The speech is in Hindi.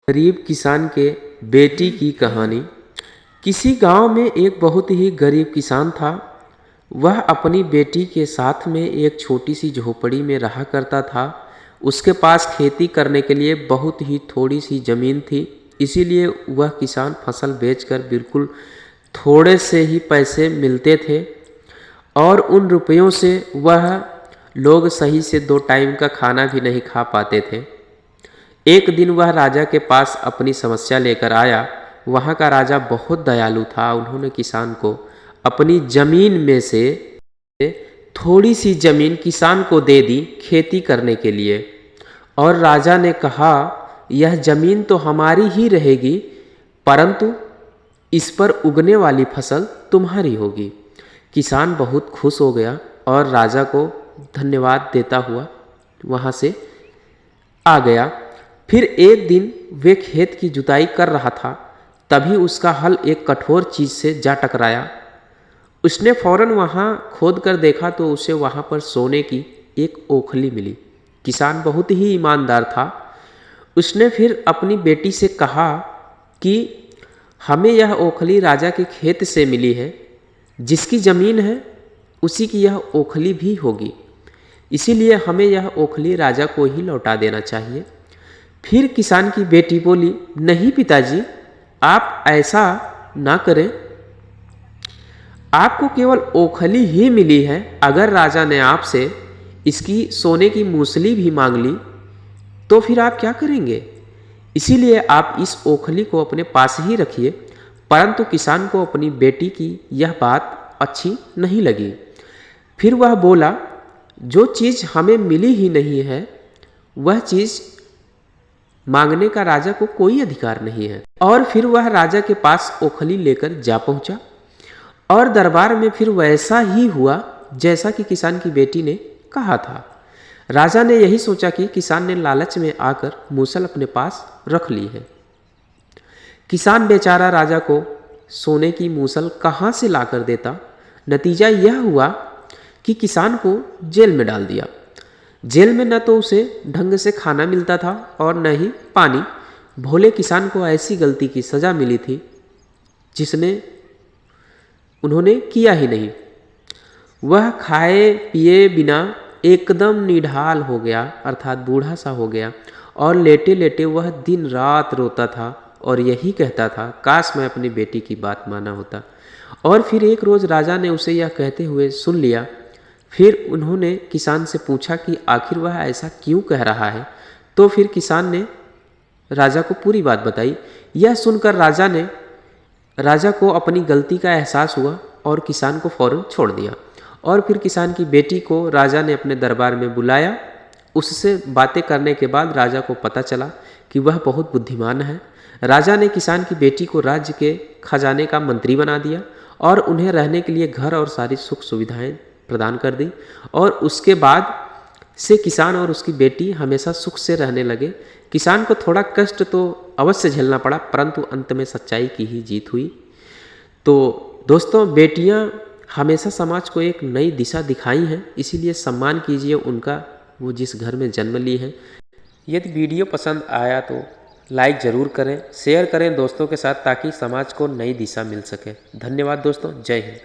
गरीब किसान के बेटी की कहानी। किसी गांव में एक बहुत ही गरीब किसान था। वह अपनी बेटी के साथ में एक छोटी सी झोपड़ी में रहा करता था। उसके पास खेती करने के लिए बहुत ही थोड़ी सी ज़मीन थी, इसीलिए वह किसान फसल बेचकर बिल्कुल थोड़े से ही पैसे मिलते थे और उन रुपयों से वह लोग सही से 2 टाइम का खाना भी नहीं खा पाते थे। एक दिन वह राजा के पास अपनी समस्या लेकर आया। वहाँ का राजा बहुत दयालु था। उन्होंने किसान को अपनी ज़मीन में से थोड़ी सी ज़मीन किसान को दे दी खेती करने के लिए, और राजा ने कहा, यह ज़मीन तो हमारी ही रहेगी, परंतु इस पर उगने वाली फसल तुम्हारी होगी। किसान बहुत खुश हो गया और राजा को धन्यवाद देता हुआ वहाँ से आ गया। फिर एक दिन वे खेत की जुताई कर रहा था, तभी उसका हल एक कठोर चीज़ से जा टकराया। उसने फौरन वहाँ खोद कर देखा तो उसे वहाँ पर सोने की एक ओखली मिली। किसान बहुत ही ईमानदार था। उसने फिर अपनी बेटी से कहा कि हमें यह ओखली राजा के खेत से मिली है, जिसकी ज़मीन है उसी की यह ओखली भी होगी, इसीलिए हमें यह ओखली राजा को ही लौटा देना चाहिए। फिर किसान की बेटी बोली, नहीं पिताजी, आप ऐसा ना करें, आपको केवल ओखली ही मिली है। अगर राजा ने आपसे इसकी सोने की मूसली भी मांग ली तो फिर आप क्या करेंगे? इसीलिए आप इस ओखली को अपने पास ही रखिए। परंतु किसान को अपनी बेटी की यह बात अच्छी नहीं लगी। फिर वह बोला, जो चीज़ हमें मिली ही नहीं है वह चीज़ मांगने का राजा को कोई अधिकार नहीं है। और फिर वह राजा के पास ओखली लेकर जा पहुंचा और दरबार में फिर वैसा ही हुआ जैसा कि किसान की बेटी ने कहा था। राजा ने यही सोचा कि किसान ने लालच में आकर मूसल अपने पास रख ली है। किसान बेचारा राजा को सोने की मूसल कहाँ से लाकर देता। नतीजा यह हुआ कि किसान को जेल में डाल दिया। जेल में न तो उसे ढंग से खाना मिलता था और न ही पानी। भोले किसान को ऐसी गलती की सज़ा मिली थी जिसने उन्होंने किया ही नहीं। वह खाए पिए बिना एकदम निढाल हो गया, अर्थात बूढ़ा सा हो गया, और लेटे लेटे वह दिन रात रोता था और यही कहता था, काश मैं अपनी बेटी की बात माना होता। और फिर एक रोज़ राजा ने उसे यह कहते हुए सुन लिया। फिर उन्होंने किसान से पूछा कि आखिर वह ऐसा क्यों कह रहा है। तो फिर किसान ने राजा को पूरी बात बताई। यह सुनकर राजा को अपनी गलती का एहसास हुआ और किसान को फौरन छोड़ दिया। और फिर किसान की बेटी को राजा ने अपने दरबार में बुलाया। उससे बातें करने के बाद राजा को पता चला कि वह बहुत बुद्धिमान है। राजा ने किसान की बेटी को राज्य के खजाने का मंत्री बना दिया और उन्हें रहने के लिए घर और सारी सुख सुविधाएं प्रदान कर दी। और उसके बाद से किसान और उसकी बेटी हमेशा सुख से रहने लगे। किसान को थोड़ा कष्ट तो अवश्य झेलना पड़ा, परंतु अंत में सच्चाई की ही जीत हुई। तो दोस्तों, बेटियां हमेशा समाज को एक नई दिशा दिखाई हैं, इसीलिए सम्मान कीजिए उनका, वो जिस घर में जन्म ली है। यदि वीडियो पसंद आया तो लाइक ज़रूर करें, शेयर करें दोस्तों के साथ, ताकि समाज को नई दिशा मिल सके। धन्यवाद दोस्तों, जय हिंद।